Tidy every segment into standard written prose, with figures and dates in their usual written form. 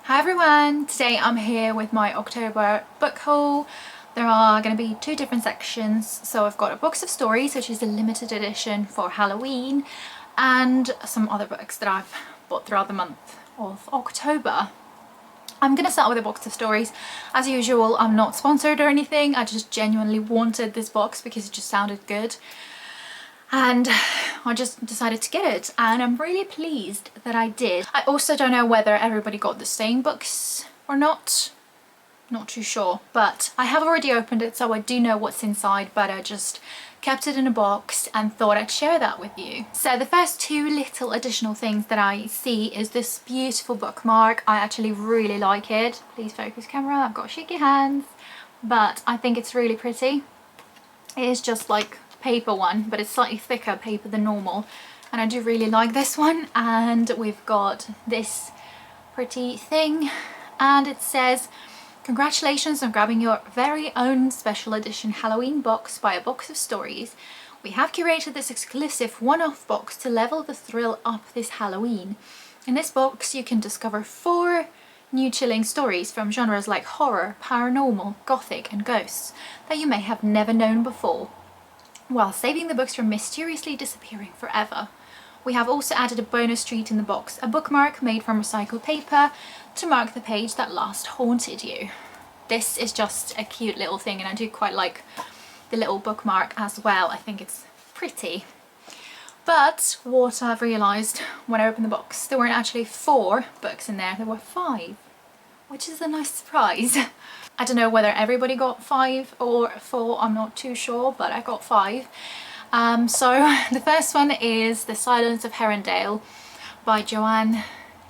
Hi everyone, today I'm here with my October book haul. There are going to be two different sections. So I've got a Books of Stories, which is a limited edition for Halloween, and some other books that I've bought throughout the month of October. I'm going to start with the Books of Stories. As usual, I'm not sponsored or anything. I just genuinely wanted this box because it just sounded good. And I just decided to get it, and I'm really pleased that I did. I also don't know whether everybody got the same books or not too sure, but I have already opened it, so I do know what's inside, but I just kept it in a box and thought I'd share that with you. So the first two little additional things that I see is this beautiful bookmark. I actually really like it. Please focus camera, I've got shaky hands, but I think it's really pretty. It is just like paper one, but it's slightly thicker paper than normal, and I do really like this one. And we've got this pretty thing, and it says, "Congratulations on grabbing your very own special edition Halloween box by a Box of Stories. We have curated this exclusive one-off box to level the thrill up this Halloween. In this box you can discover 4 new chilling stories from genres like horror, paranormal, gothic and ghosts that you may have never known before, while saving the books from mysteriously disappearing forever. We have also added a bonus treat in the box, a bookmark made from recycled paper to mark the page that last haunted you." This is just a cute little thing, and I do quite like the little bookmark as well. I think it's pretty. But what I've realised when I opened the box, there weren't actually 4 books in there, there were 5, which is a nice surprise. I don't know whether everybody got 5 or 4, I'm not too sure, but I got 5. So the first one is The Silence of Herondale by Joanne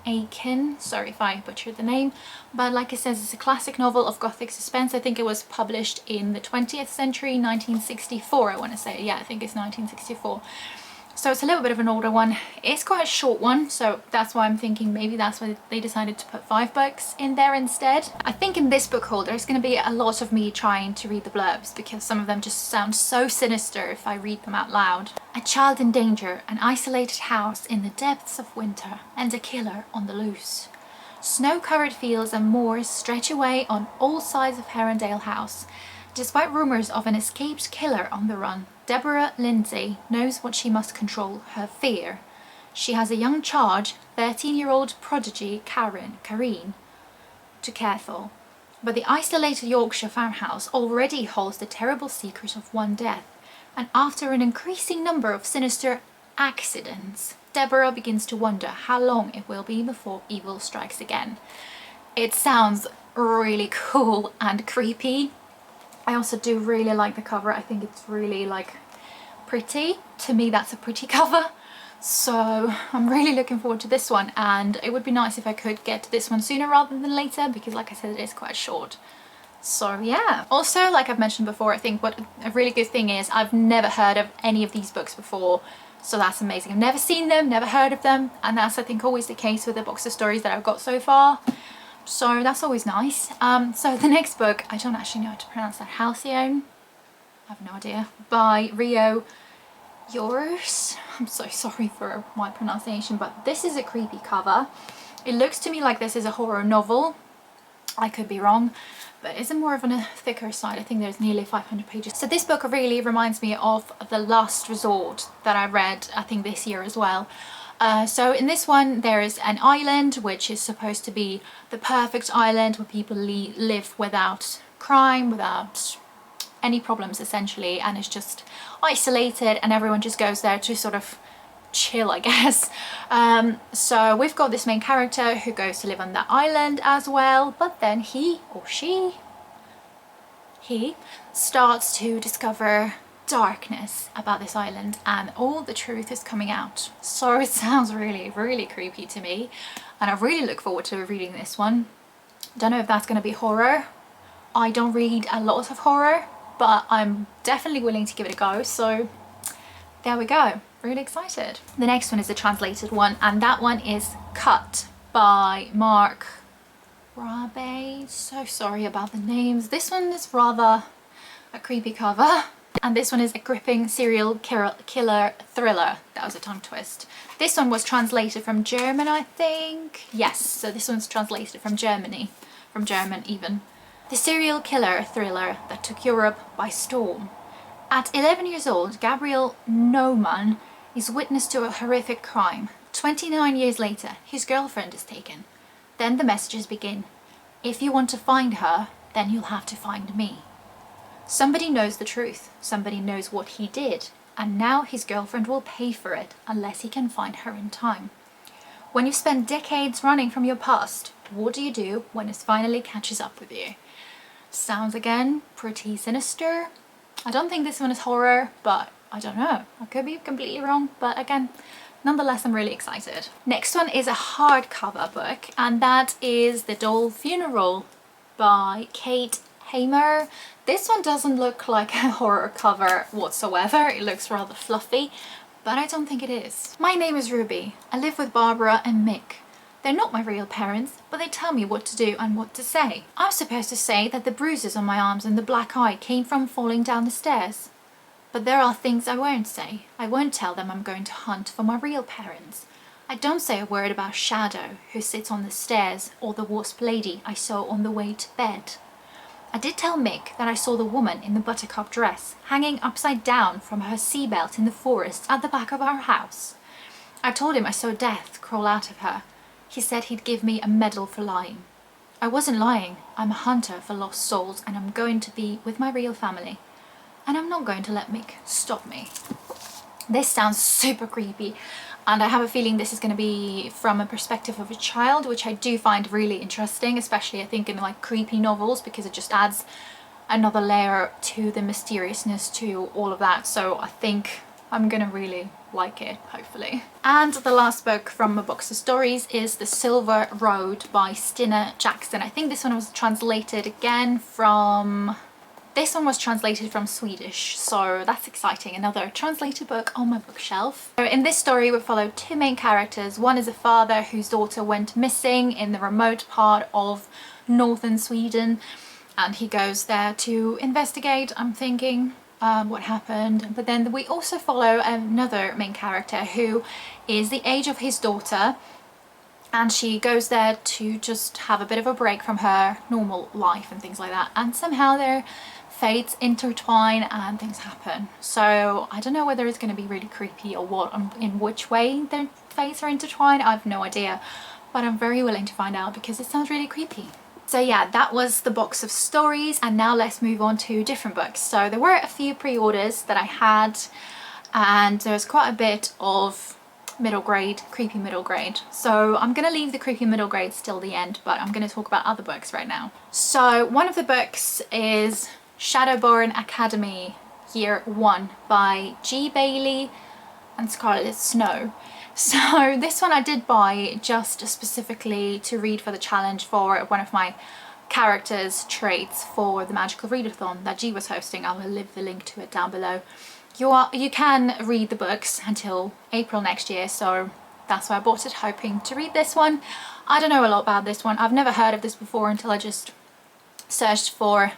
Aiken. Sorry if I butchered the name, but like it says, it's a classic novel of gothic suspense. I think it was published in the 20th century, 1964 I want to say. Yeah, I think it's 1964. So it's a little bit of an older one. It's quite a short one, so that's why I'm thinking maybe that's why they decided to put 5 books in there instead. I think in this book haul there's going to be a lot of me trying to read the blurbs, because some of them just sound so sinister if I read them out loud. "A child in danger, an isolated house in the depths of winter, and a killer on the loose. Snow-covered fields and moors stretch away on all sides of Herondale House. Despite rumours of an escaped killer on the run, Deborah Lindsay knows what she must control: her fear. She has a young charge, 13-year-old prodigy Kareen, to care for. But the isolated Yorkshire farmhouse already holds the terrible secret of one death, and after an increasing number of sinister accidents, Deborah begins to wonder how long it will be before evil strikes again." It sounds really cool and creepy. I also do really like the cover. I think it's really like pretty. To me, that's a pretty cover. So I'm really looking forward to this one, and it would be nice if I could get to this one sooner rather than later, because like I said, it is quite short. So yeah. Also, like I've mentioned before, I think what a really good thing is I've never heard of any of these books before. So that's amazing. I've never seen them, never heard of them, and that's I think always the case with the Box of Stories that I've got so far. So that's always nice. So the next book, I don't actually know how to pronounce that. Halcyon? I have no idea. By Rio Yours. I'm so sorry for my pronunciation, but this is a creepy cover. It looks to me like this is a horror novel. I could be wrong, but it's more of on a thicker side. I think there's nearly 500 pages. So this book really reminds me of The Last Resort that I read, I think this year as well. So in this one there is an island which is supposed to be the perfect island where people live without crime, without any problems essentially, and it's just isolated and everyone just goes there to sort of chill, I guess. So we've got this main character who goes to live on that island as well, but then he starts to discover darkness about this island, and all the truth is coming out. So it sounds really, really creepy to me, and I really look forward to reading this one. Don't know if that's going to be horror. I don't read a lot of horror, but I'm definitely willing to give it a go, so there we go. Really excited. The next one is a translated one, and that one is Cut by Mark Rabe. So sorry about the names. This one is rather a creepy cover. And this one is a gripping serial killer thriller. That was a tongue twist. This one was translated from German, I think. Yes, so this one's translated from Germany, from German even. The serial killer thriller that took Europe by storm. At 11 years old, Gabriel Neumann is witness to a horrific crime. 29 years later, his girlfriend is taken. Then the messages begin. If you want to find her, then you'll have to find me. Somebody knows the truth. Somebody knows what he did. And now his girlfriend will pay for it unless he can find her in time. When you've spent decades running from your past, what do you do when it finally catches up with you? Sounds again pretty sinister. I don't think this one is horror, but I don't know. I could be completely wrong, but again, nonetheless, I'm really excited. Next one is a hardcover book, and that is The Doll Funeral by Kate Hamer. This one doesn't look like a horror cover whatsoever. It looks rather fluffy, but I don't think it is. My name is Ruby. I live with Barbara and Mick. They're not my real parents, but they tell me what to do and what to say. I'm supposed to say that the bruises on my arms and the black eye came from falling down the stairs. But there are things I won't say. I won't tell them I'm going to hunt for my real parents. I don't say a word about Shadow, who sits on the stairs, or the wasp lady I saw on the way to bed. I did tell Mick that I saw the woman in the buttercup dress, hanging upside down from her seatbelt in the forest at the back of our house. I told him I saw death crawl out of her. He said he'd give me a medal for lying. I wasn't lying. I'm a hunter for lost souls, and I'm going to be with my real family. And I'm not going to let Mick stop me. This sounds super creepy, and I have a feeling this is going to be from a perspective of a child, which I do find really interesting, especially I think in like creepy novels, because it just adds another layer to the mysteriousness to all of that. So I think I'm gonna really like it, hopefully. And the last book from a box of stories is The Silver Road by Stina Jackson. I think this one was translated again from... This one was translated from Swedish, so that's exciting. Another translated book on my bookshelf. So in this story, we follow two main characters. One is a father whose daughter went missing in the remote part of northern Sweden, and he goes there to investigate, I'm thinking, what happened. But then we also follow another main character who is the age of his daughter, and she goes there to just have a bit of a break from her normal life and things like that, and somehow their fates intertwine and things happen. So I don't know whether it's going to be really creepy or what, in which way their fates are intertwined. I have no idea, but I'm very willing to find out because it sounds really creepy. So yeah, that was the box of stories, and now let's move on to different books. So there were a few pre-orders that I had, and there's quite a bit of middle grade, creepy middle grade. So I'm gonna leave the creepy middle grade till the end, but I'm gonna talk about other books right now. So one of the books is Shadowborn Academy Year 1 by G. Bailey and Scarlett Snow. So this one I did buy just specifically to read for the challenge for one of my characters' traits for the Magical Readathon that G was hosting. I will leave the link to it down below. You can read the books until April next year, so that's why I bought it, hoping to read this one. I don't know a lot about this one. I've never heard of this before until I just searched for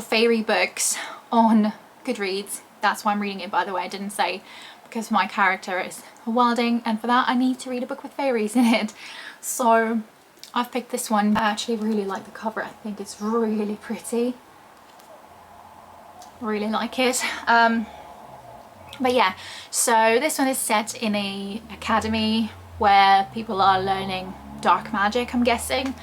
fairy books on Goodreads. That's why I'm reading it, by the way. I didn't say, because my character is a wilding, and for that I need to read a book with fairies in it. So I've picked this one. I actually really like the cover. I think it's really pretty. Really like it. But yeah, so this one is set in a academy where people are learning dark magic, I'm guessing,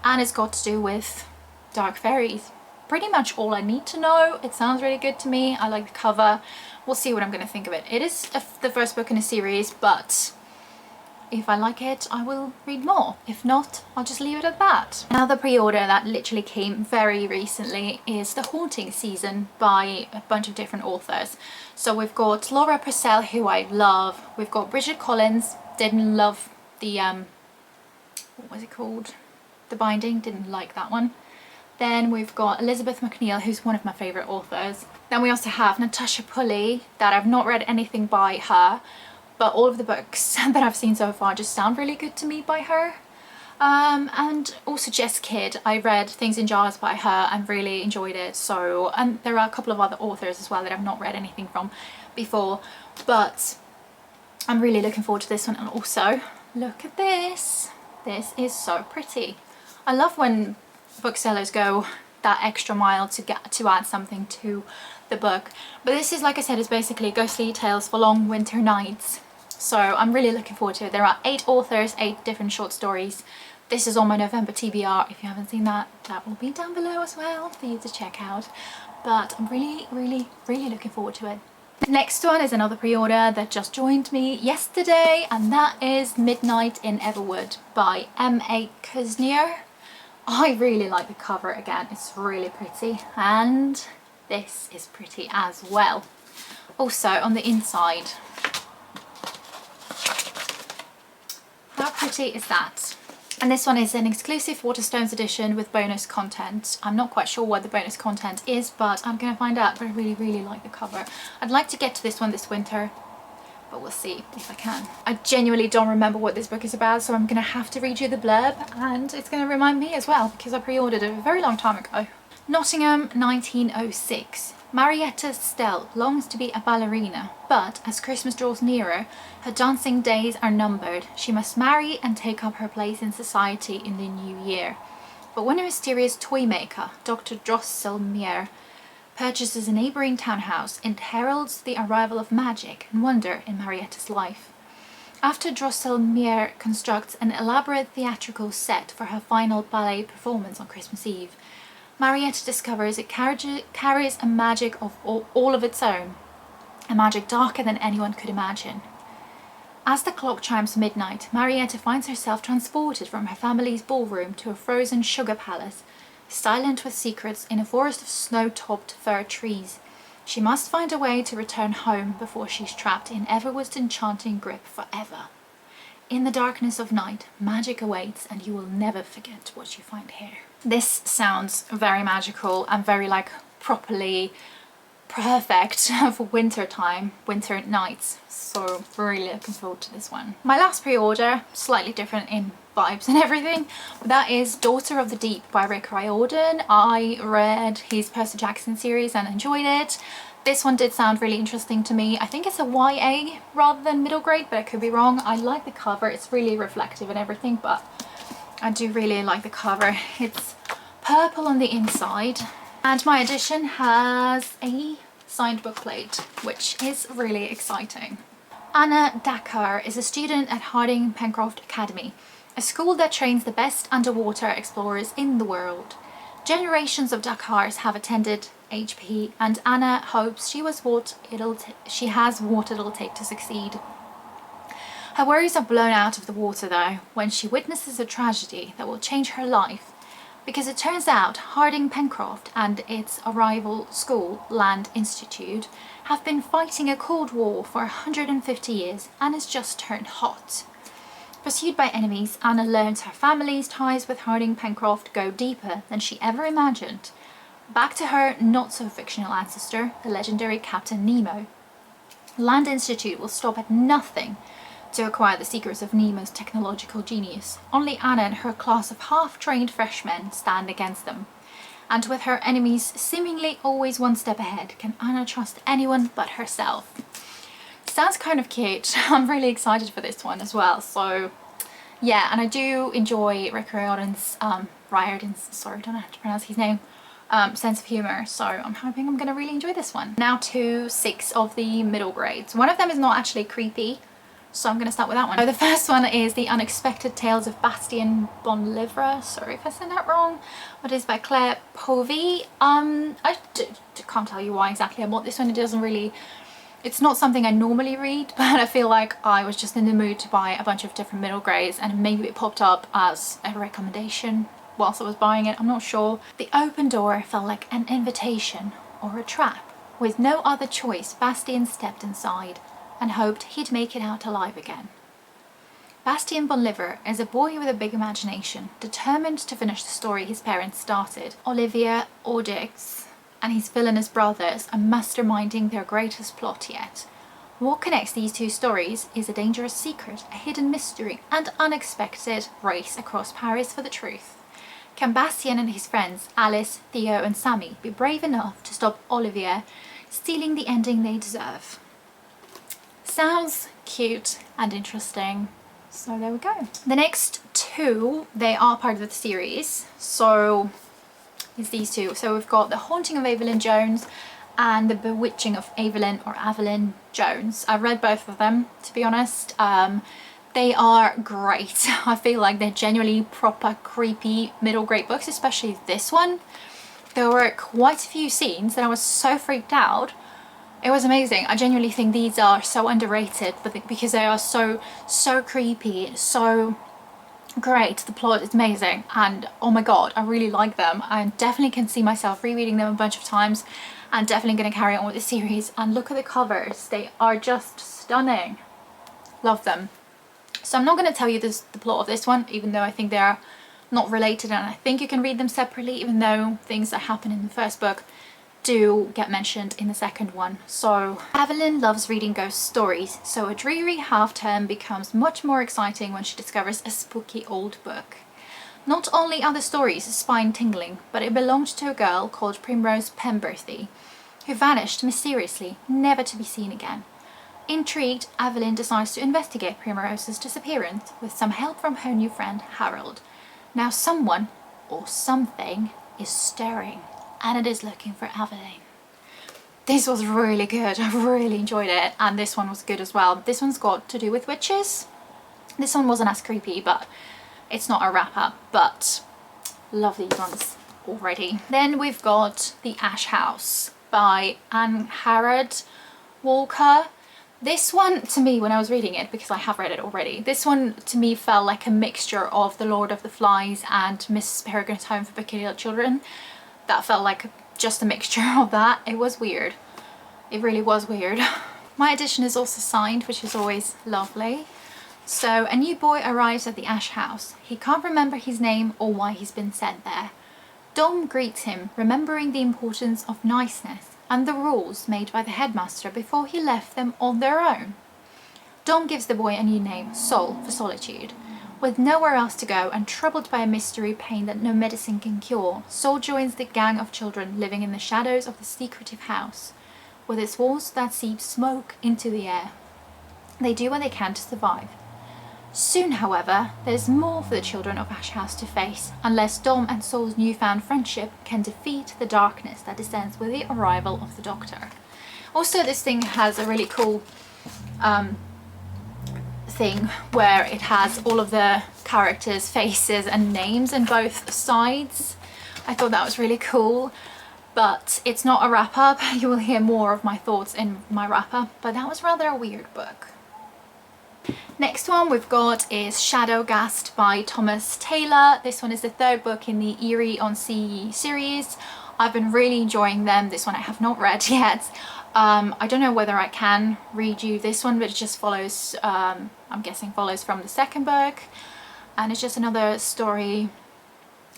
and it's got to do with dark fairies. Pretty much all I need to know. It sounds really good to me. I like the cover. We'll see what I'm going to think of it. It is the first book in a series, but if I like it, I will read more. If not, I'll just leave it at that. Another pre-order that literally came very recently is The Haunting Season by a bunch of different authors. So we've got Laura Purcell, who I love. We've got Bridget Collins. Didn't love the, what was it called? The Binding. Didn't like that one. Then we've got Elizabeth McNeil, who's one of my favourite authors. Then we also have Natasha Pulley, that I've not read anything by her, but all of the books that I've seen so far just sound really good to me by her. And also Jess Kidd. I read Things in Jars by her and really enjoyed it. So, and there are a couple of other authors as well that I've not read anything from before, but I'm really looking forward to this one. And also, look at this. This is so pretty. I love when booksellers go that extra mile to add something to the book. But this is, like I said, is basically ghostly tales for long winter nights. So I'm really looking forward to it. There are 8 authors, 8 different short stories. This is on my November TBR. If you haven't seen that, that will be down below as well for you to check out. But I'm really, really, really looking forward to it. The next one is another pre-order that just joined me yesterday, and that is Midnight in Everwood by M.A. Kuznier. I really like the cover again. It's really pretty, and this is pretty as well. Also on the inside, how pretty is that? And this one is an exclusive Waterstones edition with bonus content. I'm not quite sure what the bonus content is, but I'm gonna find out. But I really, really like the cover. I'd like to get to this one this winter, but we'll see if I can. I genuinely don't remember what this book is about, so I'm gonna have to read you the blurb, and it's gonna remind me as well, because I pre-ordered it a very long time ago. Nottingham, 1906. Marietta Stell longs to be a ballerina, but as Christmas draws nearer, her dancing days are numbered. She must marry and take up her place in society in the new year. But when a mysterious toy maker, Dr. Drosselmeyer, purchases a neighbouring townhouse, it heralds the arrival of magic and wonder in Marietta's life. After Drosselmeyer constructs an elaborate theatrical set for her final ballet performance on Christmas Eve, Marietta discovers it carries a magic of all of its own, a magic darker than anyone could imagine. As the clock chimes midnight, Marietta finds herself transported from her family's ballroom to a frozen sugar palace, silent with secrets in a forest of snow-topped fir trees. She must find a way to return home before she's trapped in Everwood's enchanting grip forever. In the darkness of night, magic awaits, and you will never forget what you find here. This sounds very magical and very like properly perfect for winter time, winter nights. So really looking forward to this one. My last pre-order, slightly different in vibes and everything, but that is Daughter of the Deep by Rick Riordan. I read his Percy Jackson series and enjoyed it. This one did sound really interesting to me. I think it's a YA rather than middle grade, but I could be wrong. I like the cover. It's really reflective and everything, but I do really like the cover. It's purple on the inside, and my edition has a signed bookplate, which is really exciting. Anna Dakar is a student at Harding Pencroft Academy, a school that trains the best underwater explorers in the world. Generations of Dakars have attended HP, and Anna hopes she has what it'll take to succeed. Her worries are blown out of the water though when she witnesses a tragedy that will change her life, because it turns out Harding Pencroft and its rival school, Land Institute, have been fighting a cold war for 150 years and it's just turned hot. Pursued by enemies, Anna learns her family's ties with Harding Pencroft go deeper than she ever imagined. Back to her not-so-fictional ancestor, the legendary Captain Nemo. Land Institute will stop at nothing to acquire the secrets of Nemo's technological genius. Only Anna and her class of half-trained freshmen stand against them. And with her enemies seemingly always one step ahead, can Anna trust anyone but herself? Sounds kind of cute. I'm really excited for this one as well. So yeah, and I do enjoy Rick Riordan's, sorry, I don't know how to pronounce his name, sense of humour, so I'm hoping I'm going to really enjoy this one. Now to 6 of the middle grades. One of them is not actually creepy, so I'm going to start with that one. So the first one is The Unexpected Tales of Bastian Bonlivre, sorry if I said that wrong, but it's by Claire Povey. I can't tell you why exactly I bought this one. It doesn't really, it's not something I normally read, but I feel like I was just in the mood to buy a bunch of different middle grades and maybe it popped up as a recommendation whilst I was buying it, I'm not sure. The open door felt like an invitation or a trap. With no other choice, Bastian stepped inside and hoped he'd make it out alive again. Bastian Bonlivre is a boy with a big imagination, determined to finish the story his parents started. Olivier Audix and his villainous brothers are masterminding their greatest plot yet. What connects these two stories is a dangerous secret, a hidden mystery, and unexpected race across Paris for the truth. Can Bastian and his friends, Alice, Theo and Sammy, be brave enough to stop Olivier stealing the ending they deserve? Sounds cute and interesting. So there we go. The next two, they are part of the series. So it's these two. So we've got The Haunting of Evelyn Jones and The Bewitching of Evelyn or Evelyn Jones. I've read both of them, to be honest. They are great. I feel like they're genuinely proper creepy middle grade books, especially this one. There were quite a few scenes that I was so freaked out. It was amazing. I genuinely think these are so underrated, but because they are so creepy, so great. The plot is amazing, and oh my god, I really like them. I definitely can see myself rereading them a bunch of times, and definitely going to carry on with the series. And look at the covers, they are just stunning. Love them. So I'm not going to tell you the plot of this one, even though I think they are not related, and I think you can read them separately, even though things that happen in the first book do get mentioned in the second one. So Evelyn loves reading ghost stories, so a dreary half-term becomes much more exciting when she discovers a spooky old book. Not only are the stories spine-tingling, but it belonged to a girl called Primrose Pemberthy, who vanished mysteriously, never to be seen again. Intrigued, Evelyn decides to investigate Primrose's disappearance with some help from her new friend Harold. Now someone, or something, is stirring, and it is looking for Evelyn. This was really good. I really enjoyed it, and this one was good as well. This one's got to do with witches. This one wasn't as creepy, but it's not a wrap-up, but love these ones already. Then we've got The Ash House by Anne Harrod Walker. This one, to me, when I was reading it, because I have read it already, this one to me felt like a mixture of The Lord of the Flies and Mrs. Peregrine's Home for Peculiar Children. That felt like just a mixture of that. It was weird. It really was weird. My edition is also signed, which is always lovely. So, a new boy arrives at the Ash House. He can't remember his name or why he's been sent there. Dom greets him, remembering the importance of niceness and the rules made by the headmaster before he left them on their own. Dom gives the boy a new name, Sol, for solitude. With nowhere else to go and troubled by a mystery pain that no medicine can cure, Sol joins the gang of children living in the shadows of the secretive house, with its walls that seep smoke into the air. They do what they can to survive. Soon, however, there's more for the children of Ash House to face, unless Dom and Sol's newfound friendship can defeat the darkness that descends with the arrival of the Doctor. Also, this thing has a really cool thing where it has all of the characters' faces and names in both sides. I thought that was really cool, but it's not a wrap-up. You will hear more of my thoughts in my wrap-up, but that was rather a weird book. Next one we've got is Shadowghast by Thomas Taylor. This one is the third book in the Eerie on Sea series. I've been really enjoying them. This one I have not read yet. I don't know whether I can read you this one, but it just follows, I'm guessing follows from the second book. And it's just another story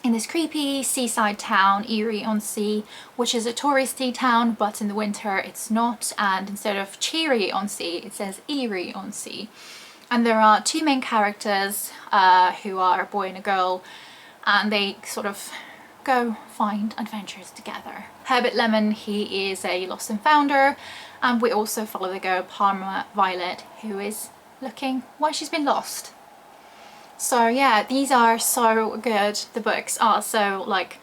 in this creepy seaside town, Eerie on Sea, which is a touristy town, but in the winter it's not. And instead of cheery on sea, it says Eerie on Sea. And there are two main characters who are a boy and a girl, and they sort of go find adventures together. Herbert Lemon, he is a lost and founder, and we also follow the girl Parma Violet, who is looking why she's been lost. So yeah, these are so good. The books are so like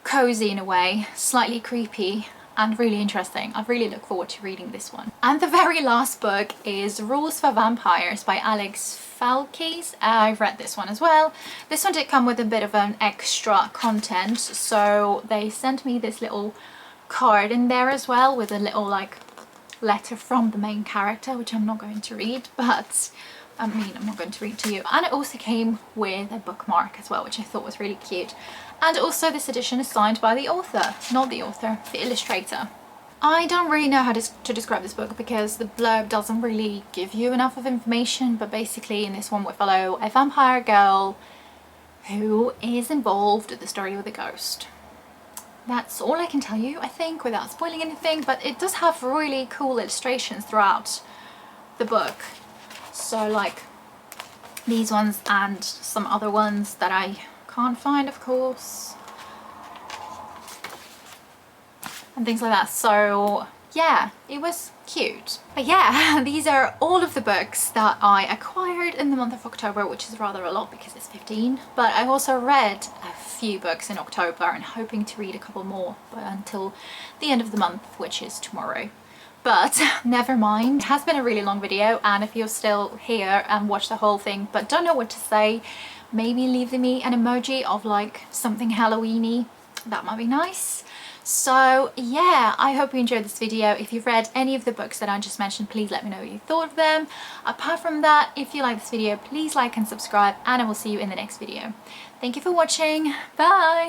cozy in a way, slightly creepy, and really interesting. I really look forward to reading this one. And the very last book is Rules for Vampires by Alex Falkes. I've read this one as well. This one did come with a bit of an extra content, so they sent me this little card in there as well with a little like letter from the main character, which I'm not going to read, but I'm not going to read to you. And it also came with a bookmark as well, which I thought was really cute. And also this edition is signed by the author, not the author, the illustrator. I don't really know how to describe this book because the blurb doesn't really give you enough of information, but basically in this one we follow a vampire girl who is involved in the story with a ghost. That's all I can tell you, I think, without spoiling anything, but it does have really cool illustrations throughout. the book. So like these ones and some other ones that I can't find, of course, and things like that. So yeah, it was cute. But yeah, these are all of the books that I acquired in the month of October, which is rather a lot because it's 15. But I also read a few books in October and hoping to read a couple more, but until the end of the month, which is tomorrow. But never mind. It has been a really long video, and if you're still here and watch the whole thing but don't know what to say, maybe leave me an emoji of like something Halloween-y. That might be nice. So yeah, I hope you enjoyed this video. If you've read any of the books that I just mentioned, please let me know what you thought of them. Apart from that, if you like this video, please like and subscribe, and I will see you in the next video. Thank you for watching. Bye!